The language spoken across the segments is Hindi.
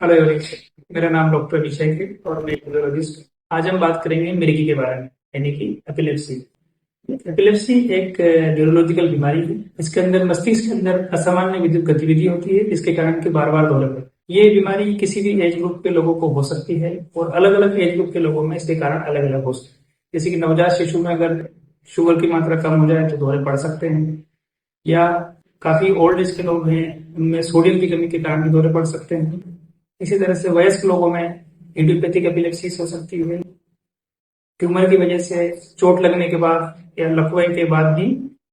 हेलो एवरीवन, मेरा नाम डॉक्टर अभिषेक है और मैं एक न्यूरोलॉजिस्ट हूँ। आज हम बात करेंगे मिर्गी के बारे में, यानी कि एपिलेप्सी। एपिलेप्सी एक न्यूरोलॉजिकल बीमारी है। इसके अंदर मस्तिष्क के अंदर असामान्य विद्युत गतिविधि होती है, जिसके कारण के बार बार दौरे पड़ते हैं। ये बीमारी किसी भी एज ग्रुप के लोगों को हो सकती है और अलग अलग एज ग्रुप के लोगों में इसके कारण अलग अलग हो सकते हैं। जैसे कि नवजात शिशु में अगर शुगर की मात्रा कम हो जाए तो दौरे पड़ सकते हैं, या काफी ओल्ड एज के लोग हैं उनमें सोडियम की कमी के कारण भी दौरे पड़ सकते हैं। इसी तरह से वयस्क लोगों में इडियोपैथिक एपिलेप्सिस हो सकती है। ट्यूमर की वजह से चोट लगने के बाद या लकवे के बाद भी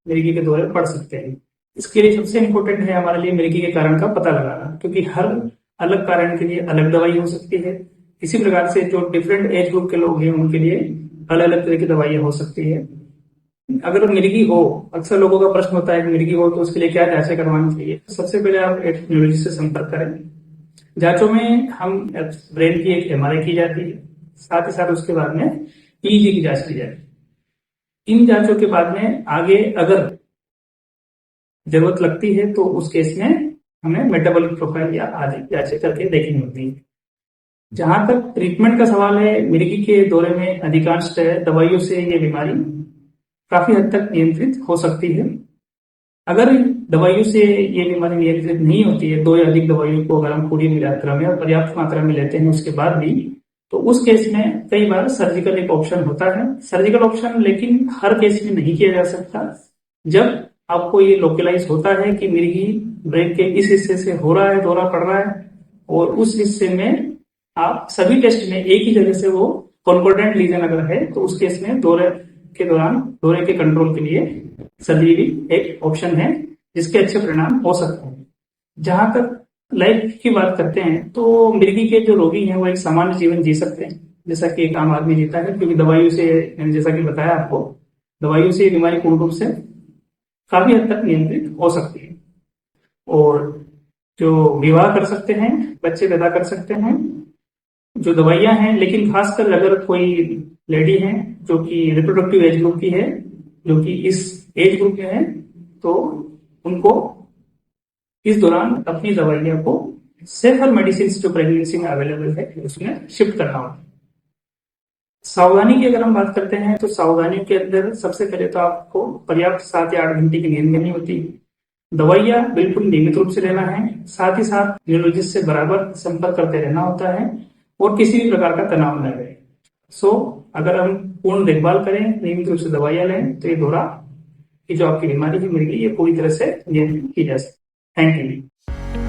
मिर्गी के दौरे पड़ सकते हैं। इसके लिए सबसे इम्पोर्टेंट है हमारे लिए मिर्गी के कारण का पता लगाना, क्योंकि हर अलग कारण के लिए अलग दवाई हो सकती है। इसी प्रकार से जो डिफरेंट एज ग्रुप के लोग हैं उनके लिए अलग अलग तरह की दवाइयाँ हो सकती है। अगर मिर्गी हो, अक्सर लोगों का प्रश्न होता है कि मिर्गी हो तो उसके लिए क्या जांचें करवानी चाहिए। सबसे पहले आप एक न्यूरोलॉजिस्ट से संपर्क करें। जांचों में हम ब्रेन की एक एमआरआई की जाती है, साथ ही साथ उसके बाद में ईईजी की जांच की जाती है। इन जांचों के बाद में आगे अगर जरूरत लगती है तो उस केस में हमें मेटाबॉलिक प्रोफाइल या आदि जांचें करके देखनी होती है। जहां तक ट्रीटमेंट का सवाल है, मिर्गी के दौरे में अधिकांश दवाइयों से ये बीमारी काफी हद तक नियंत्रित हो सकती है। अगर दवाइयों से ये बीमारी नियंत्रित नहीं होती है, दो या अधिक दवाइयों को अगर हम पूरी मात्रा में और पर्याप्त मात्रा में लेते हैं उसके बाद भी, तो उस केस में कई बार सर्जिकल एक ऑप्शन होता है। सर्जिकल ऑप्शन लेकिन हर केस में नहीं किया जा सकता। जब आपको ये लोकलाइज होता है कि मिर्गी ब्रेन के इस हिस्से से हो रहा है, दौरा पड़ रहा है, और उस हिस्से में आप सभी टेस्ट में एक ही जगह से वो कॉन्कोर्डेंट लीजन अगर है, तो उस केस में दौरे के दौरान दौरे के कंट्रोल के लिए सर्जरी एक ऑप्शन है, जिसके अच्छे परिणाम हो सकते हैं। जहां तक लाइफ की बात करते हैं तो मिर्गी के जो रोगी हैं वो एक सामान्य जीवन जी सकते हैं, जैसा कि एक आम आदमी जीता है, क्योंकि दवाइयों से, मैंने जैसा कि बताया आपको, दवाइयों से ये बीमारी पूर्ण रूप से काफी हद तक नियंत्रित हो सकती है। और जो विवाह कर सकते हैं, बच्चे पैदा कर सकते हैं, जो दवाइयां हैं, लेकिन खासकर अगर कोई लेडी है जो कि रिप्रोडक्टिव एज ग्रुप की है, जो कि इस एज ग्रुप में है, तो उनको इस दौरान अपनी दवाइयां को सेफर मेडिसिन जो प्रेगनेंसी में अवेलेबल है उसमें शिफ्ट करना होगा। सावधानी की अगर हम बात करते हैं तो सावधानियों के अंदर सबसे पहले तो आपको पर्याप्त 7 या 8 घंटे की नींद लेनी होती है। दवाइयां बिल्कुल नियमित रूप से लेना है, साथ ही साथ न्यूरोलॉजिस्ट से बराबर संपर्क करते रहना होता है, और किसी भी प्रकार का तनाव न लें। सो अगर हम पूर्ण देखभाल करें, नियमित रूप से दवाइयां लें, तो ये दौरा की जो आपकी बीमारी है मिर्गी, ये पूरी तरह से नियंत्रित की जा सकती है। Thank you.